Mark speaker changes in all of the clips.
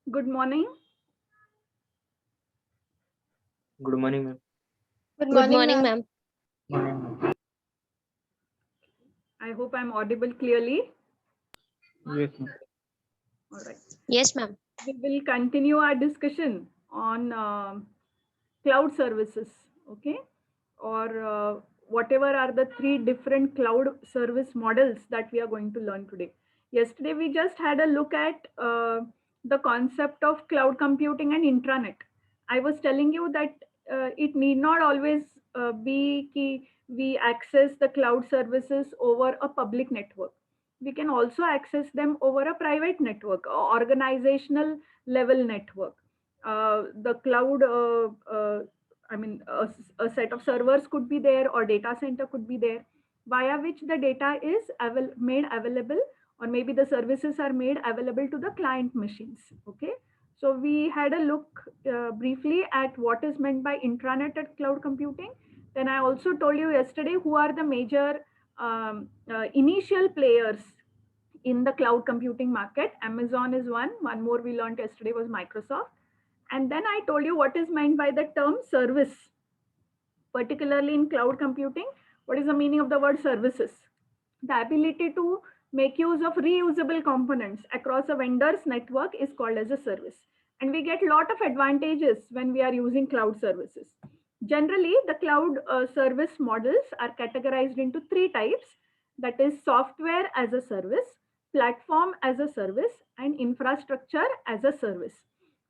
Speaker 1: Good morning.
Speaker 2: Good morning, ma'am.
Speaker 3: Good
Speaker 4: Good
Speaker 3: morning,
Speaker 4: morning,
Speaker 3: ma'am.
Speaker 4: ma'am.
Speaker 2: Morning, ma'am.
Speaker 1: I hope I'm audible clearly.
Speaker 2: Yes, ma'am.
Speaker 1: All right.
Speaker 4: Yes, ma'am.
Speaker 1: We will continue our discussion on cloud services. Okay. Or whatever are the three different cloud service models that we are going to learn today. Yesterday, we just had a look at the concept of cloud computing and intranet. I was telling you that it need not always be key we access the cloud services over a public network. We can also access them over a private network, or organizational level network. The cloud, a set of servers could be there, or data center could be there, via which the data is made available, or maybe the services are made available to the client machines. Okay. So we had a look briefly at what is meant by intranet at cloud computing. Then I also told you yesterday who are the major initial players in the cloud computing market. Amazon is one. One more we learned yesterday was Microsoft. And then I told you what is meant by the term service, particularly in cloud computing. What is the meaning of the word services? The ability to make use of reusable components across a vendor's network is called as a service. And we get a lot of advantages when we are using cloud services. Generally, the cloud service models are categorized into three types, that is, software as a service, platform as a service, and infrastructure as a service.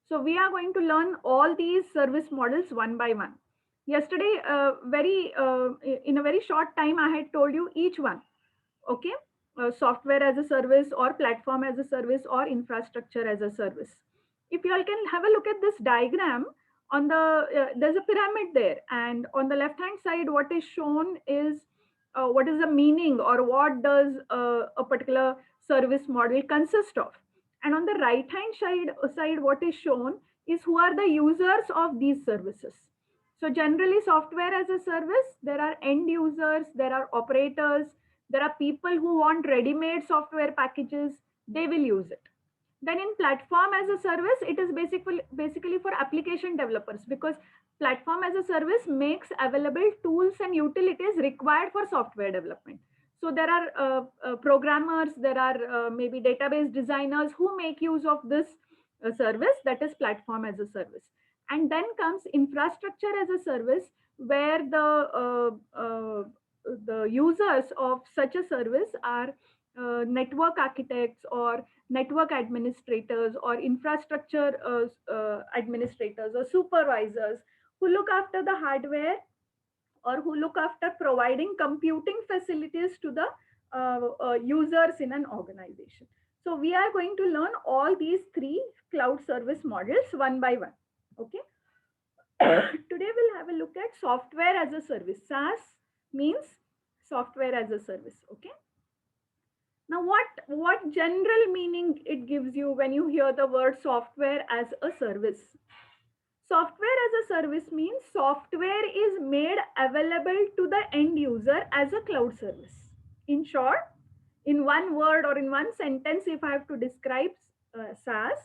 Speaker 1: So, we are going to learn all these service models one by one. Yesterday, in a very short time, I had told you each one. Okay. Software as a service, or platform as a service, or infrastructure as a service. If you all can have a look at this diagram, on the there's a pyramid there, and on the left hand side what is shown is what is the meaning, or what does a particular service model consist of. And on the right hand side what is shown is who are the users of these services. So generally, software as a service, there are end users, there are operators, there are people who want ready-made software packages, they will use it. Then in platform as a service, it is basically for application developers, because platform as a service makes available tools and utilities required for software development. So there are programmers, there are maybe database designers who make use of this service, that is platform as a service. And then comes infrastructure as a service, where the users of such a service are network architects, or network administrators, or infrastructure administrators, or supervisors who look after the hardware, or who look after providing computing facilities to the users in an organization. So we are going to learn all these three cloud service models one by one. Okay. Today we'll have a look at software as a service. SaaS means software as a service. Okay. Now, what general meaning it gives you when you hear the word software as a service? Software as a service means software is made available to the end user as a cloud service. In short, in one word or in one sentence, if I have to describe SaaS,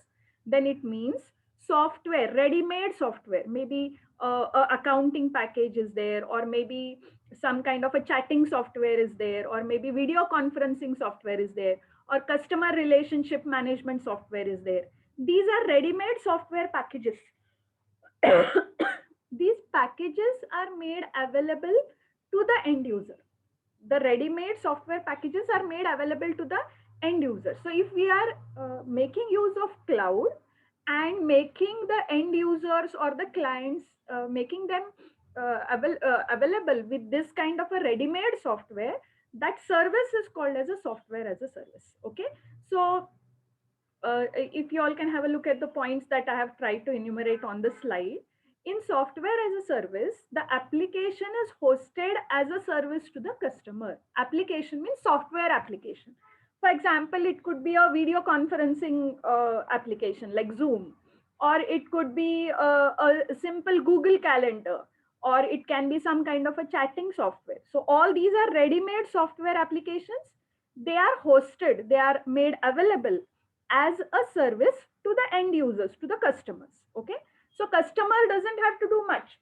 Speaker 1: then it means software, ready-made software. Maybe a accounting package is there, or maybe some kind of a chatting software is there, or maybe video conferencing software is there, or customer relationship management software is there. These are ready-made software packages. These packages are made available to the end user. The ready-made software packages are made available to the end user. So if we are making use of cloud and making the end users or the clients, making them available with this kind of a ready-made software, that service is called as a software as a service. Okay. So if you all can have a look at the points that I have tried to enumerate on the slide. In software as a service, the application is hosted as a service to the customer. Application means software application. For example, it could be a video conferencing application like Zoom, or it could be a simple Google Calendar, or it can be some kind of a chatting software. So all these are ready-made software applications. They are hosted, they are made available as a service to the end users, to the customers. Okay, so customer doesn't have to do much.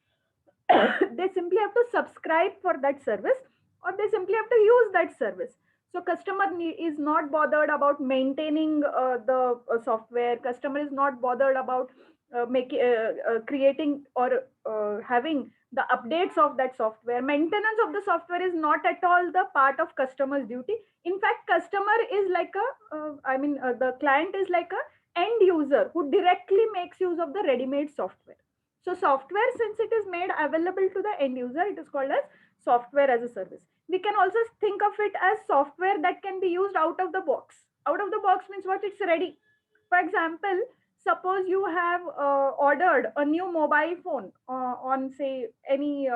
Speaker 1: They simply have to subscribe for that service, or they simply have to use that service. So customer is not bothered about maintaining the software. Customer is not bothered about making creating or having the updates of that software. Maintenance of the software is not at all the part of customer's duty. In fact, customer is like a the client is like a end user who directly makes use of the ready-made software. So software, since it is made available to the end user, it is called as software as a service. We can also think of it as software that can be used out of the box. Out of the box means what? It's ready. For example, suppose you have ordered a new mobile phone on, say, any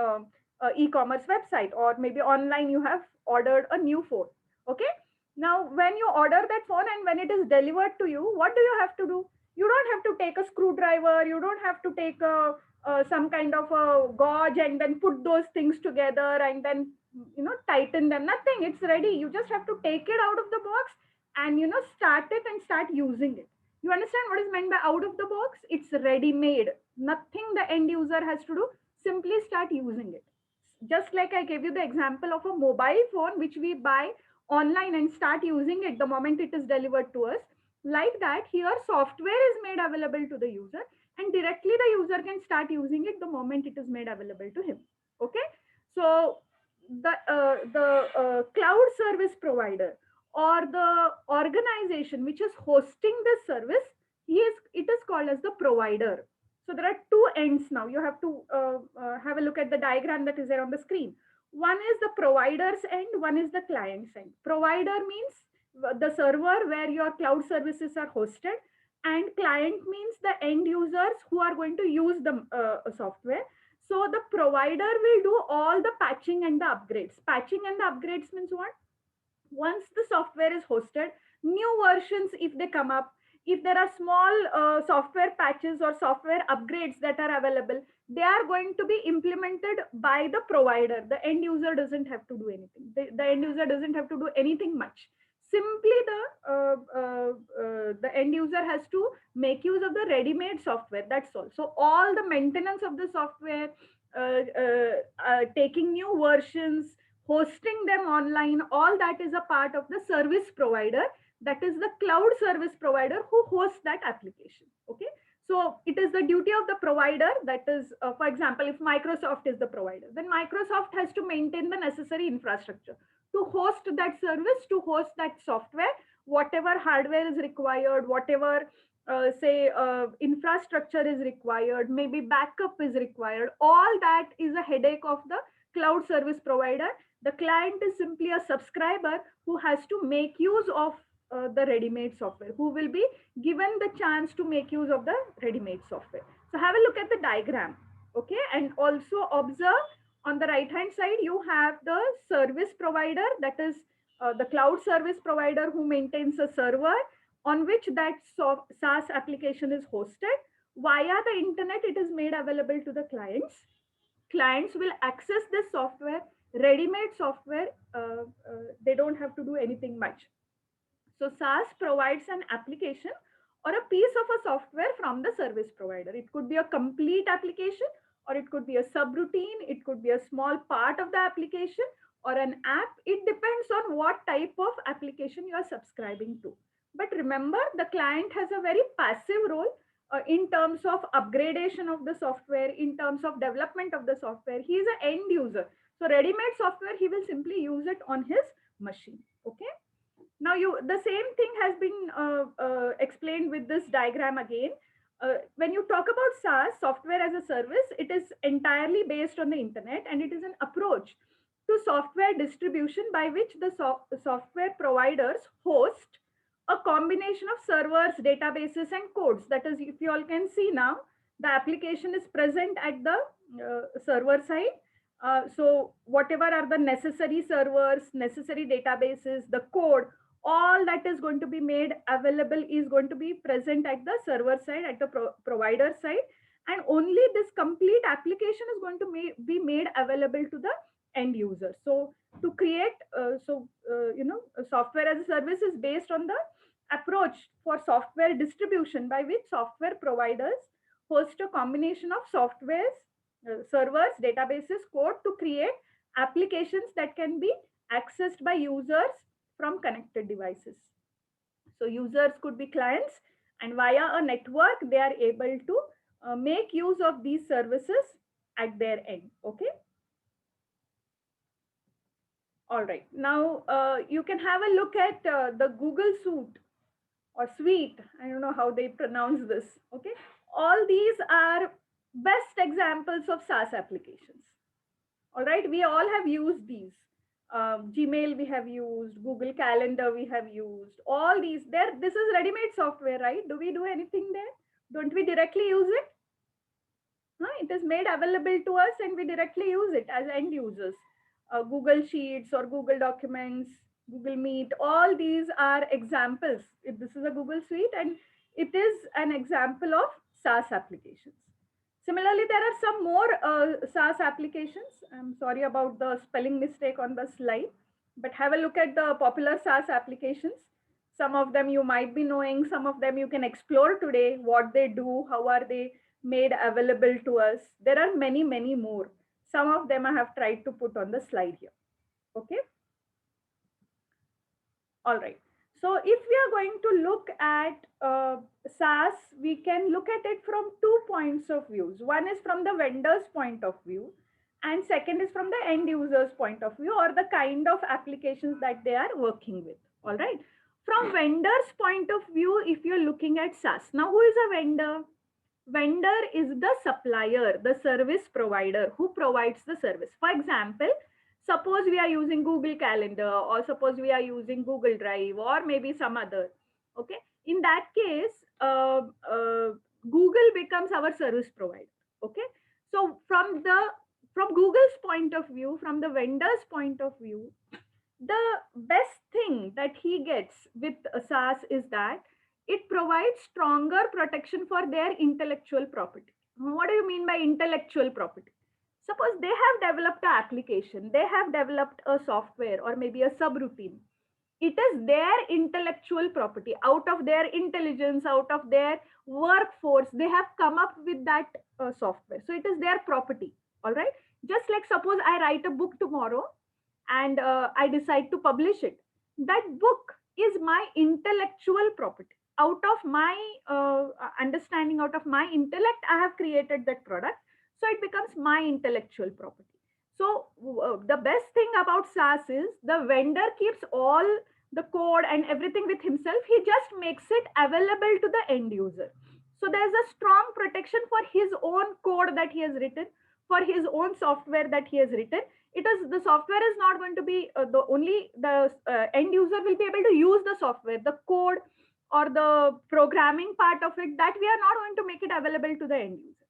Speaker 1: e-commerce website, or maybe online you have ordered a new phone. Okay. Now, when you order that phone and when it is delivered to you, what do you have to do? You don't have to take a screwdriver. You don't have to take some kind of a gauge and then put those things together and then tighten them. Nothing. It's ready. You just have to take it out of the box and start it and start using it. You understand what is meant by out of the box? It's ready made. Nothing the end user has to do. Simply start using it. Just like I gave you the example of a mobile phone which we buy online and start using it the moment it is delivered to us. Like that, here software is made available to the user, and directly the user can start using it the moment it is made available to him. Okay, so the cloud service provider or the organization which is hosting this service, it is called as the provider. So there are two ends now. You have to have a look at the diagram that is there on the screen. One is the provider's end, one is the client's end. Provider means the server where your cloud services are hosted, and client means the end users who are going to use the software. So the provider will do all the patching and the upgrades. Patching and the upgrades means what? Once the software is hosted, new versions, if they come up, if there are small software patches or software upgrades that are available, they are going to be implemented by the provider. The end user doesn't have to do anything. The end user doesn't have to do anything much. Simply the end user has to make use of the ready-made software. That's all. So all the maintenance of the software, taking new versions, hosting them online, all that is a part of the service provider. That is the cloud service provider who hosts that application. Okay, so it is the duty of the provider. That is, for example, if Microsoft is the provider, then Microsoft has to maintain the necessary infrastructure to host that service, to host that software, whatever hardware is required, whatever infrastructure is required, maybe backup is required. All that is a headache of the cloud service provider. The client is simply a subscriber who has to make use of the ready-made software, who will be given the chance to make use of the ready-made software. So have a look at the diagram. Okay, and also observe on the right hand side, you have the service provider, that is the cloud service provider who maintains a server on which that SaaS application is hosted. Via the internet, it is made available to the clients. Clients will access this software, ready-made software. They don't have to do anything much. So SaaS provides an application or a piece of a software from the service provider. It could be a complete application, or it could be a subroutine. It could be a small part of the application or an app. It depends on what type of application you are subscribing to. But remember, the client has a very passive role in terms of upgradation of the software, in terms of development of the software. He is an end user. So ready-made software, he will simply use it on his machine. Okay. Now the same thing has been explained with this diagram again. When you talk about SaaS, software as a service, it is entirely based on the internet, and it is an approach to software distribution by which the software providers host a combination of servers, databases, and codes. That is, if you all can see now, the application is present at the server side. So whatever are the necessary servers, necessary databases, the code, all that is going to be made available is going to be present at the server side, at the provider side, and only this complete application is going to be made available to the end user. So to create, software as a service is based on the approach for software distribution by which software providers host a combination of softwares, servers, databases, code to create applications that can be accessed by users from connected devices. So users could be clients, and via a network, they are able to make use of these services at their end. Okay. All right. Now you can have a look at the Google Suite or Suite. I don't know how they pronounce this. Okay. All these are best examples of SaaS applications. All right. We all have used these. Gmail we have used, Google Calendar we have used. All these there. This is ready-made software, right? Do we do anything there? Don't we directly use it? No, it is made available to us and we directly use it as end users. Google Sheets or Google Documents, Google Meet, all these are examples. If this is a Google Suite and it is an example of SaaS applications. Similarly, there are some more SaaS applications. I'm sorry about the spelling mistake on the slide, but have a look at the popular SaaS applications. Some of them you might be knowing, some of them you can explore today, what they do, how are they made available to us. There are many, many more. Some of them I have tried to put on the slide here. Okay. All right. So if we are going to look at SaaS, we can look at it from 2 points of views. One is from the vendor's point of view, and second is from the end user's point of view, or the kind of applications that they are working with. All right. From vendor's point of view, if you're looking at SaaS, now who is a vendor? Vendor is the supplier, the service provider who provides the service. For example, suppose we are using Google Calendar, or suppose we are using Google Drive, or maybe some other. Okay. In that case, Google becomes our service provider. Okay. So from Google's point of view, from the vendor's point of view, the best thing that he gets with SaaS is that it provides stronger protection for their intellectual property. What do you mean by intellectual property? Suppose they have developed an application, they have developed a software or maybe a subroutine. It is their intellectual property. Out of their intelligence, out of their workforce, they have come up with that software. So it is their property. All right. Just like suppose I write a book tomorrow and I decide to publish it. That book is my intellectual property. Out of my understanding, out of my intellect, I have created that product. So it becomes my intellectual property. So the best thing about SaaS is the vendor keeps all the code and everything with himself. He just makes it available to the end user. So there's a strong protection for his own code that he has written, for his own software that he has written. It is the software is not going to be the end user will be able to use the software, the code or the programming part of it, that we are not going to make it available to the end user.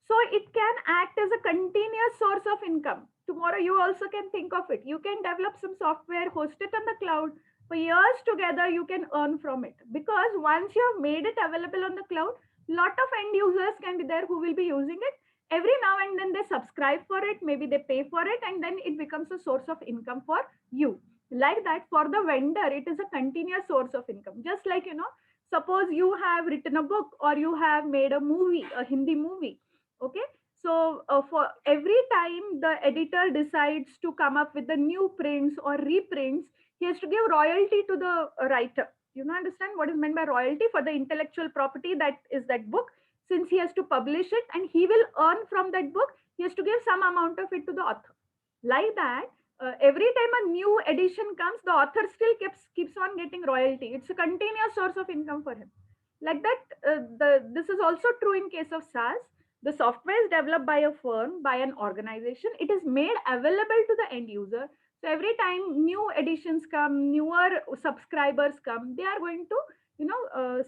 Speaker 1: So it can act as a continuous source of income. Tomorrow you also can think of it. You can develop some software, host it on the cloud. For years together, you can earn from it. Because once you have made it available on the cloud, lot of end users can be there who will be using it. Every now and then they subscribe for it, maybe they pay for it, and then it becomes a source of income for you. Like that, for the vendor, it is a continuous source of income. Just like, suppose you have written a book or you have made a movie, a Hindi movie. Okay. So for every time the editor decides to come up with the new prints or reprints, he has to give royalty to the writer. You know, understand what is meant by royalty for the intellectual property that is that book. Since he has to publish it and he will earn from that book, he has to give some amount of it to the author. Like that, every time a new edition comes, the author still keeps on getting royalty. It's a continuous source of income for him. Like that, this is also true in case of SaaS. The software is developed by a firm, by an organization. It is made available to the end user. So every time new editions come, newer subscribers come, they are going to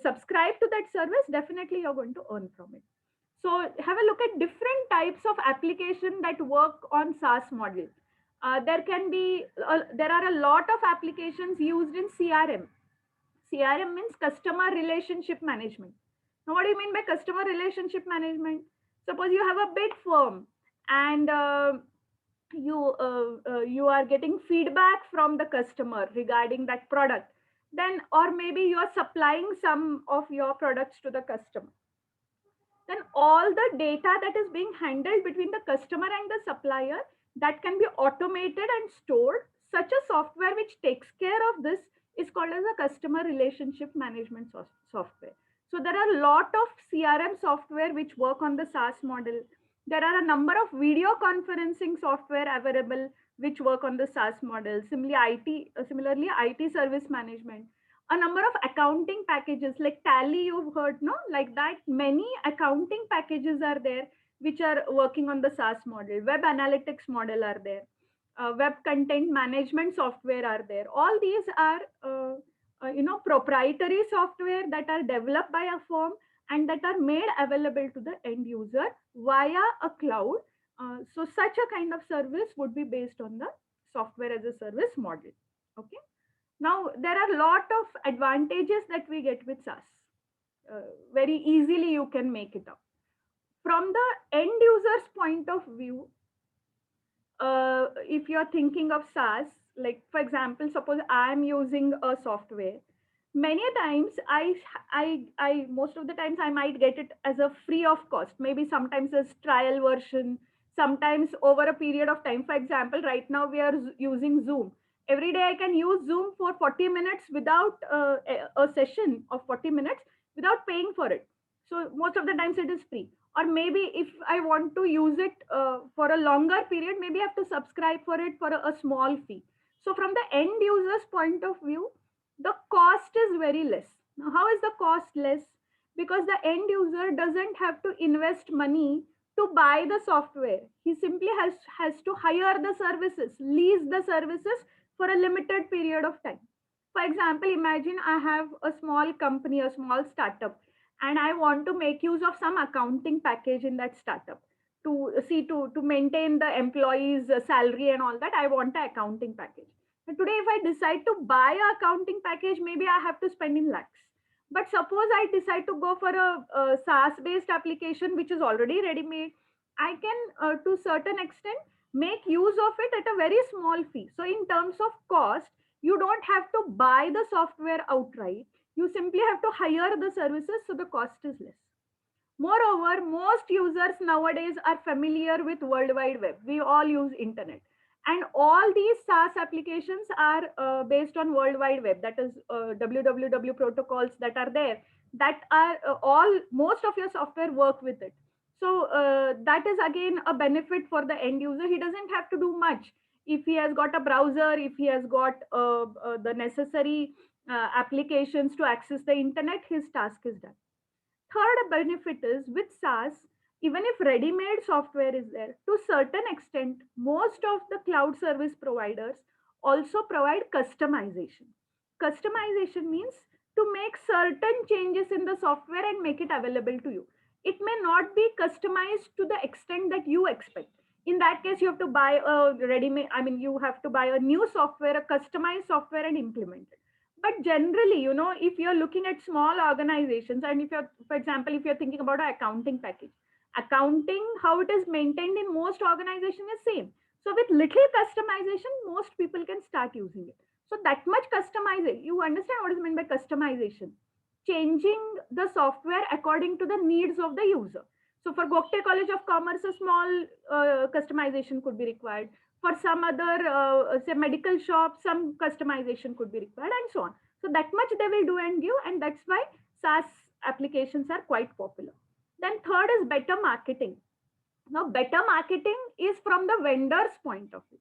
Speaker 1: subscribe to that service. Definitely you're going to earn from it. So have a look at different types of application that work on SaaS model. There are a lot of applications used in CRM. CRM means customer relationship management. Now, what do you mean by customer relationship management? Suppose you have a big firm and you are getting feedback from the customer regarding that product. Then, or maybe you are supplying some of your products to the customer. Then all the data that is being handled between the customer and the supplier, that can be automated and stored. Such a software which takes care of this is called as a customer relationship management software. So there are a lot of CRM software which work on the SaaS model. There are a number of video conferencing software available which work on the SaaS model. Similarly, IT service management, a number of accounting packages like Tally, you've heard, no? Like that, many accounting packages are there which are working on the SaaS model. Web analytics model are there. Web content management software are there. All these are, proprietary software that are developed by a firm and that are made available to the end user via a cloud. So such a kind of service would be based on the software as a service model. Okay. Now, there are a lot of advantages that we get with SaaS. Very easily you can make it up. From the end user's point of view, if you're thinking of SaaS, like for example, suppose I'm using a software, many times I most of the times I might get it as a free of cost. Maybe sometimes as trial version, sometimes over a period of time. For example, right now we are using Zoom. Every day I can use Zoom for 40 minutes without a session of 40 minutes without paying for it. So most of the times it is free. Or maybe if I want to use it for a longer period, maybe I have to subscribe for it for a small fee. So from the end user's point of view, the cost is very less. Now, how is the cost less? Because the end user doesn't have to invest money to buy the software. He simply has to hire the services, lease the services for a limited period of time. For example, imagine I have a small company, a small startup, and I want to make use of some accounting package in that startup to maintain the employees' salary and all that. I want an accounting package. And today, if I decide to buy an accounting package, maybe I have to spend in lakhs. But suppose I decide to go for a SaaS-based application which is already ready-made, I can, to certain extent, make use of it at a very small fee. So, in terms of cost, you don't have to buy the software outright. You simply have to hire the services, so the cost is less. Moreover, most users nowadays are familiar with World Wide Web. We all use internet. And all these SaaS applications are based on World Wide Web. That is www protocols that are there. That are most of your software work with it. So that is again a benefit for the end user. He doesn't have to do much. If he has got a browser, if he has got the necessary applications to access the internet, his task is done. Third benefit is with SaaS, even if ready-made software is there, to certain extent, most of the cloud service providers also provide customization. Customization means to make certain changes in the software and make it available to you. It may not be customized to the extent that you expect. In that case, you have to buy a ready-made, you have to buy a new software, a customized software and implement it. But generally, if you're looking at small organizations, and if you're, for example, if you're thinking about an accounting package, accounting, how it is maintained in most organizations is same. So with little customization, most people can start using it. So that much customizing, you understand what is meant by customization? Changing the software according to the needs of the user. So for Gokte College of Commerce, a small customization could be required. For some other, say, medical shop, some customization could be required, and so on. So that much they will do and give, and that's why SaaS applications are quite popular. Then third is better marketing. Now, better marketing is from the vendor's point of view.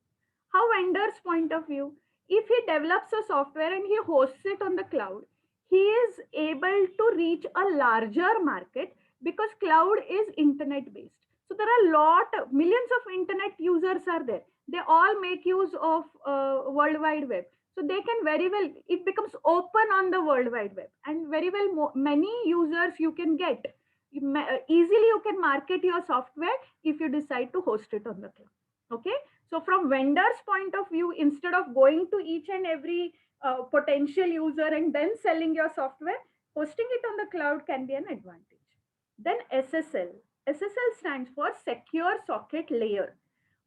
Speaker 1: How vendor's point of view? If he develops a software and he hosts it on the cloud, he is able to reach a larger market because cloud is internet based. So there are millions of internet users are there. They all make use of World Wide Web. So they can very well, it becomes open on the World Wide Web, and very well many users you can get. Easily you can market your software if you decide to host it on the cloud. Okay. So from vendor's point of view, instead of going to each and every potential user and then selling your software, hosting it on the cloud can be an advantage. Then SSL. SSL stands for Secure Socket Layer.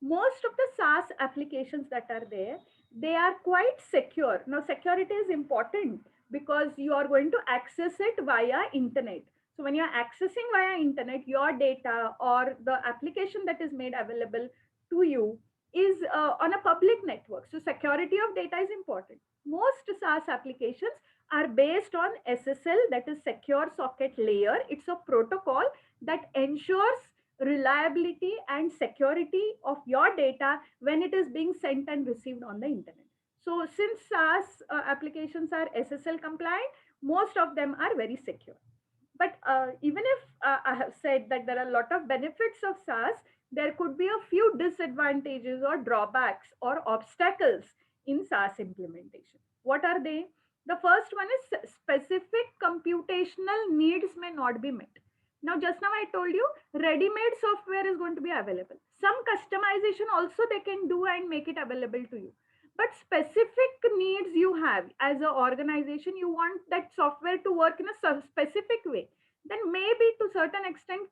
Speaker 1: Most of the SaaS applications that are there, they are quite secure. Now, security is important, because you are going to access it via internet. So when you're accessing via internet, your data or the application that is made available to you is on a public network. So security of data is important. Most SaaS applications are based on SSL, that is secure socket layer. It's a protocol that ensures reliability and security of your data when it is being sent and received on the internet. So since SaaS applications are SSL compliant, most of them are very secure. But even if I have said that there are a lot of benefits of SaaS, there could be a few disadvantages or drawbacks or obstacles in SaaS implementation. What are they? The first one is specific computational needs may not be met. Now, just now I told you, ready-made software is going to be available. Some customization also they can do and make it available to you. But specific needs you have as an organization, you want that software to work in a specific way, then maybe to certain extent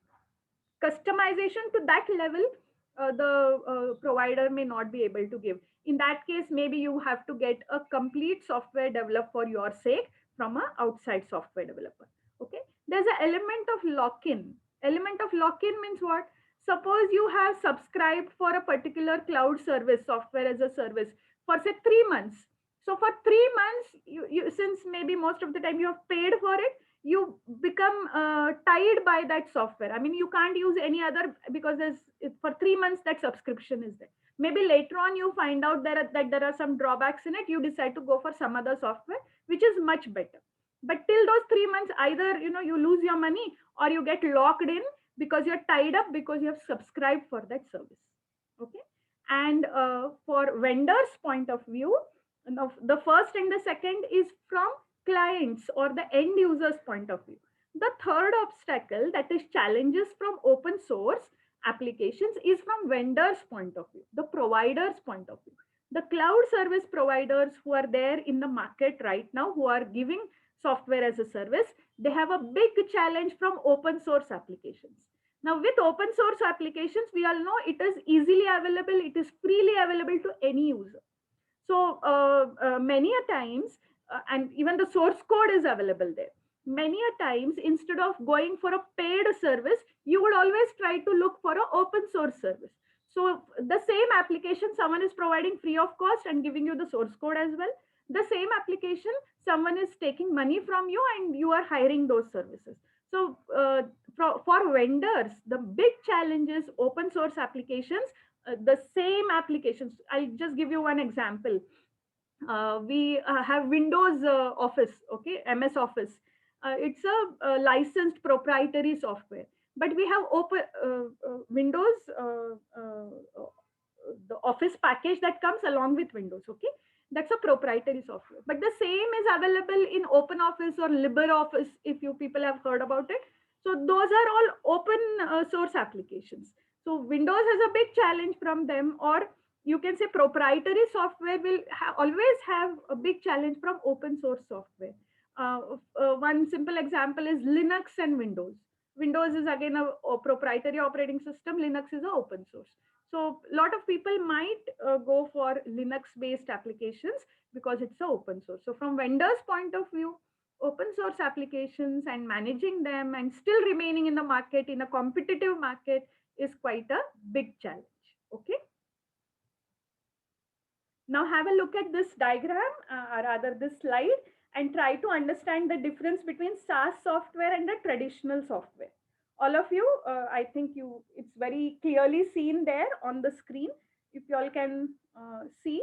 Speaker 1: customization to that level the provider may not be able to give. In that case, maybe you have to get a complete software developed for your sake from a outside software developer. Okay, there's an element of lock-in. Element of lock-in means what? Suppose you have subscribed for a particular cloud service, software as a service, for say 3 months. So for 3 months, since maybe most of the time you have paid for it, you become tied by that software. I mean, you can't use any other because for 3 months that subscription is there. Maybe later on you find out that there are some drawbacks in it. You decide to go for some other software which is much better. But till those 3 months, either you lose your money or you get locked in because you're tied up because you have subscribed for that service. Okay, and for vendors' point of view, the first and the second is from clients or the end users point of view. The third obstacle, that is challenges from open source applications, is from vendors point of view, the providers point of view. The cloud service providers who are there in the market right now, who are giving software as a service, they have a big challenge from open source applications. Now with open source applications, we all know it is easily available, it is freely available to any user. So many a times, and even the source code is available there. Many a times, instead of going for a paid service, you would always try to look for an open source service. So the same application someone is providing free of cost and giving you the source code as well. The same application, someone is taking money from you and you are hiring those services. So for vendors, the big challenge is open source applications. The same applications. I'll just give you one example. We have Windows Office, okay, MS Office. It's a licensed proprietary software, but we have open Windows, the Office package that comes along with Windows, okay. That's a proprietary software, but the same is available in OpenOffice or LibreOffice, if you people have heard about it. So those are all open source applications. So Windows has a big challenge from them, or you can say proprietary software will always have a big challenge from open source software. One simple example is Linux and Windows. Windows is again a proprietary operating system. Linux is an open source. So a lot of people might go for Linux-based applications because it's an open source. So from vendors' point of view, open source applications and managing them and still remaining in the market, in a competitive market, is quite a big challenge. Okay. Now have a look at this diagram, or rather this slide, and try to understand the difference between SaaS software and the traditional software. All of you, I think it's very clearly seen there on the screen. If you all can see,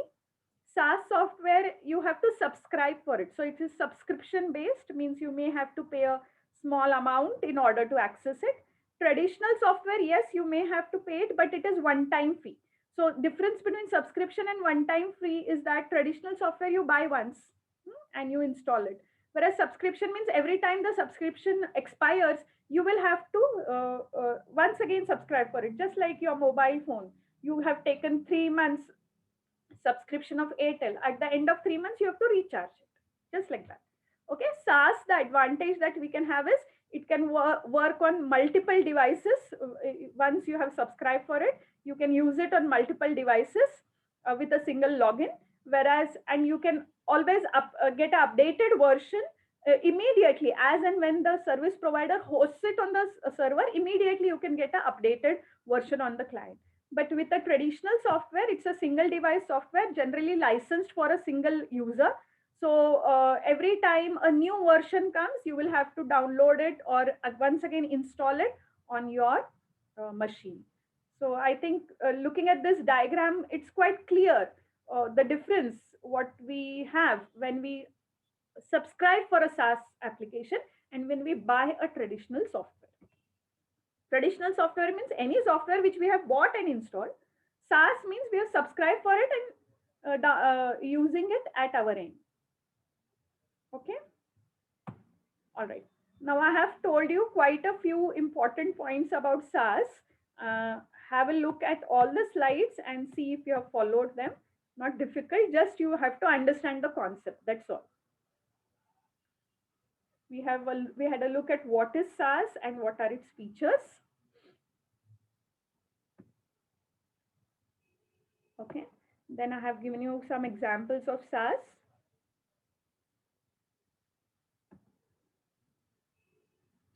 Speaker 1: SaaS software, you have to subscribe for it. So it is subscription based, means you may have to pay a small amount in order to access it. Traditional software, yes, you may have to pay it, but it is one-time fee. So difference between subscription and one-time free is that traditional software you buy once and you install it. Whereas subscription means every time the subscription expires, you will have to once again subscribe for it. Just like your mobile phone, you have taken 3 months subscription of Airtel. At the end of 3 months, you have to recharge it. Just like that. Okay, SaaS, the advantage that we can have is it can work on multiple devices. Once you have subscribed for it, you can use it on multiple devices with a single login. Whereas, and you can always get an updated version immediately, as and when the service provider hosts it on the server, immediately you can get an updated version on the client. But with the traditional software, it's a single device software, generally licensed for a single user. So every time a new version comes, you will have to download it or once again install it on your machine. So I think looking at this diagram, it's quite clear the difference what we have when we subscribe for a SaaS application and when we buy a traditional software. Traditional software means any software which we have bought and installed. SaaS means we have subscribed for it and using it at our end. Okay. All right. Now I have told you quite a few important points about SaaS. Have a look at all the slides and see if you have followed them. Not difficult, just you have to understand the concept. That's all. We had a look at what is SaaS and what are its features. Okay. Then I have given you some examples of SaaS.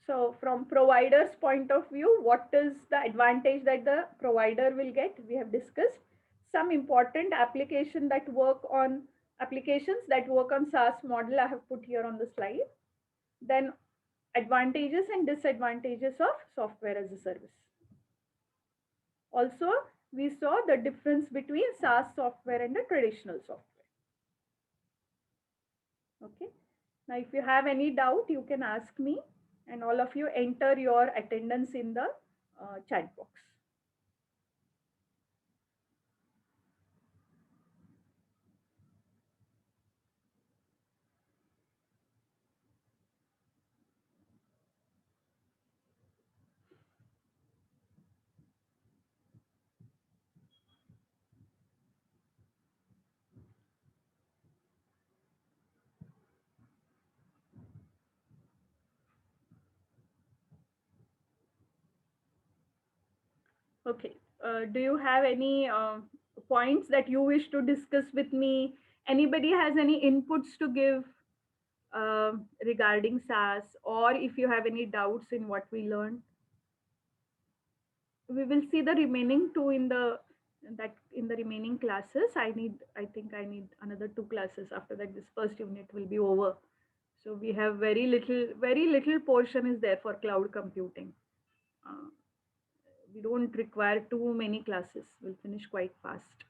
Speaker 1: So from provider's point of view, what is the advantage that the provider will get? We have discussed some important applications that work on SaaS model I have put here on the slide. Then advantages and disadvantages of software as a service. Also, we saw the difference between SaaS software and the traditional software. Okay. Now, if you have any doubt, you can ask me, and all of you enter your attendance in the chat box. Okay. Do you have any points that you wish to discuss with me? Anybody has any inputs to give regarding SaaS, or if you have any doubts in what we learned? We will see the remaining two in the remaining classes. I think I need another 2 classes. After that, this first unit will be over. So we have very little portion is there for cloud computing. We don't require too many classes. We'll finish quite fast.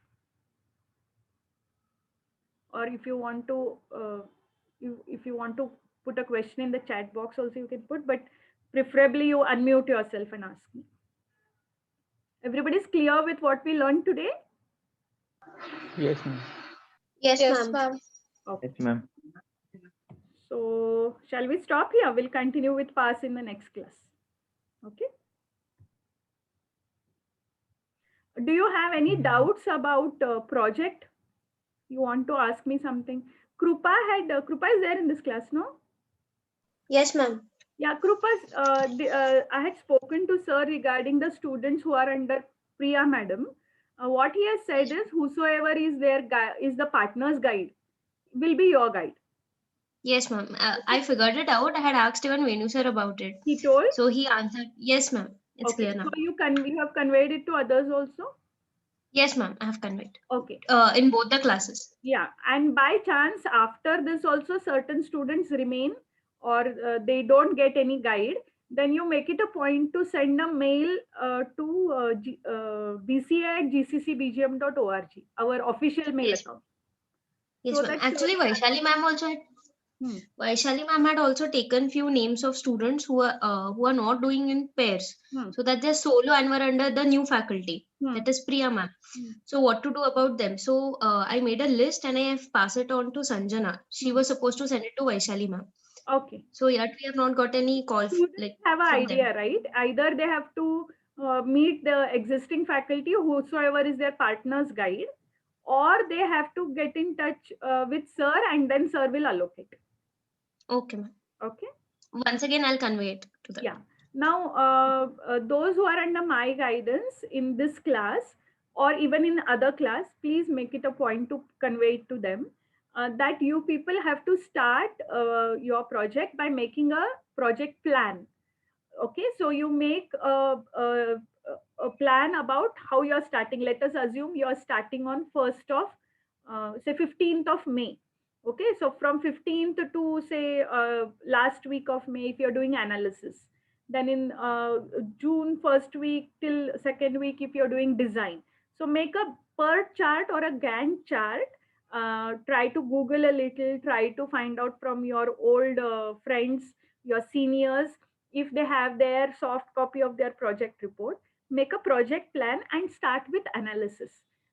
Speaker 1: Or if you want to, if you want to put a question in the chat box also you can put, but preferably you unmute yourself and ask me. Everybody's clear with what we learned today?
Speaker 2: Yes, ma'am.
Speaker 3: Yes, ma'am.
Speaker 1: Okay.
Speaker 2: Yes, ma'am.
Speaker 1: So shall we stop here? We'll continue with PaaS in the next class. Okay. Do you have any doubts about project? You want to ask me something? Krupa is there in this class, no?
Speaker 3: Yes, ma'am.
Speaker 1: Yeah, Krupa, I had spoken to sir regarding the students who are under Priya madam. What he has said is whosoever is their is the partner's guide will be your guide.
Speaker 3: Yes, ma'am. I figured it out. I had asked even Venu sir about it.
Speaker 1: He told?
Speaker 3: So he answered, yes, ma'am. It's
Speaker 1: Okay.
Speaker 3: clear now.
Speaker 1: So you have conveyed it to others also?
Speaker 3: Yes, ma'am. I have conveyed.
Speaker 1: Okay.
Speaker 3: In both the classes.
Speaker 1: Yeah. And by chance, after this also certain students remain or they don't get any guide, then you make it a point to send a mail to bca@gccbgm.org, our official mail account.
Speaker 3: Yes,
Speaker 1: So
Speaker 3: ma'am.
Speaker 1: that
Speaker 3: Actually, Vaishali ma'am also had Vaishali ma'am had also taken few names of students who are not doing in pairs, so that they're solo and were under the new faculty, that is Priya ma'am. So what to do about them? So I made a list and I have passed it on to Sanjana. She was supposed to send it to Vaishali ma'am.
Speaker 1: Okay.
Speaker 3: So yet we have not got any call.
Speaker 1: Like have an idea, right? Either they have to meet the existing faculty, whosoever is their partner's guide, or they have to get in touch with sir and then sir will allocate.
Speaker 3: Okay, ma'am.
Speaker 1: Okay.
Speaker 3: Once again, I'll convey it to them.
Speaker 1: Yeah. Now, those who are under my guidance in this class or even in other class, please make it a point to convey it to them. that you people have to start your project by making a project plan. Okay, so you make a plan about how you're starting. Let us assume you're starting on 1st of say 15th of May. Okay, so from 15th to say last week of May, if you're doing analysis, then in June 1st week till 2nd week if you're doing design. So make a PERT chart or a Gantt chart. Try to Google a little, try to find out from your old friends, your seniors, if they have their soft copy of their project report. Make a project plan and start with analysis.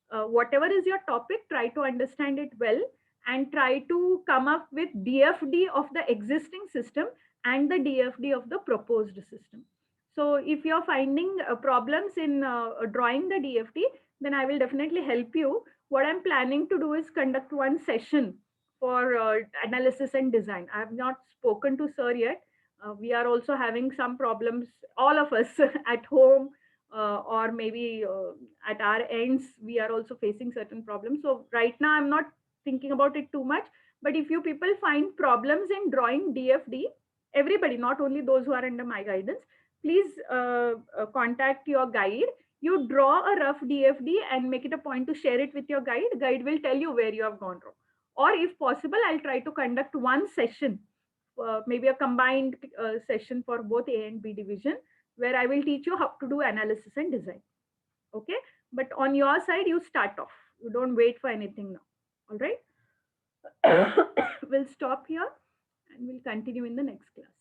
Speaker 1: Whatever is your topic, try to understand it well and try to come up with DFD of the existing system and the DFD of the proposed system. So if you're finding problems in drawing the DFD, then I will definitely help you. What I'm planning to do is conduct one session for analysis and design. I have not spoken to sir yet. We are also having some problems, all of us at home, or maybe at our ends, we are also facing certain problems. So right now, I'm not thinking about it too much. But if you people find problems in drawing DFD, everybody, not only those who are under my guidance, please contact your guide. You draw a rough DFD and make it a point to share it with your guide. Guide will tell you where you have gone wrong. Or if possible, I'll try to conduct one session, maybe a combined session for both A and B division, where I will teach you how to do analysis and design. Okay, but on your side, you start off. You don't wait for anything now. All right. We'll stop here and we'll continue in the next class.